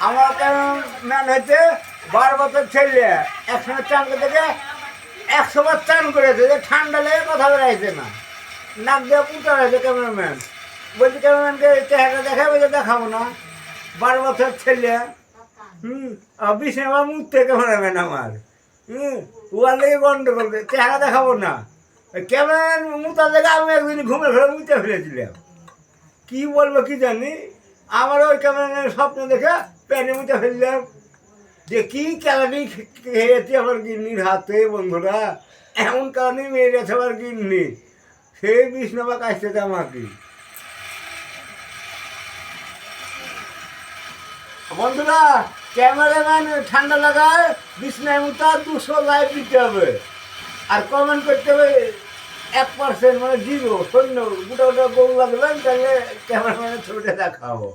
আমার ম্যান হচ্ছে 12 বছর ছেলে একসঙ্গে চান করতে গিয়ে 100 বার চান করেছে, যে ঠান্ডা লেগে কথা বেড়াইছে না, নাক দিয়ে পুঁতা রয়েছে ক্যামেরাম্যান। বলছি ক্যামেরাম্যানকে চেহারা দেখায়, বলছে দেখাবো না, 12 বছর ছেলে। বিছানা মুখতে ক্যামেরাম্যান আমার, ওয়ার লেগে গন্ডগোল, চেহারা দেখাবো না। ক্যামেরাম্যান মুতার জায়গা আমি একদিন ঘুমে ফেলে মুতে ফেলেছিলাম, কি বলবো কি জানি। আমার ওই ক্যামেরাম্যানের স্বপ্ন দেখে প্যানে মুতে ফেললাম, যে কি ক্যালারি খেয়েছি আমার গিন্নির হাতে বন্ধুরা, এমন কারণেই মেরে গেছে আমার গিন্নি, সেই বিছনাবা কাছতে আমাকে। বন্ধুরা, ক্যামেরাম্যান ঠান্ডা লাগায় বিছনায় মুতা 200 লাইক দিতে হবে, আর কমেন্ট করতে হবে 1% মানে 0 শূন্য, গোটা গোটা গোল লাগবেন, তাহলে ক্যামেরাম্যানের ছবিটা দেখাবো।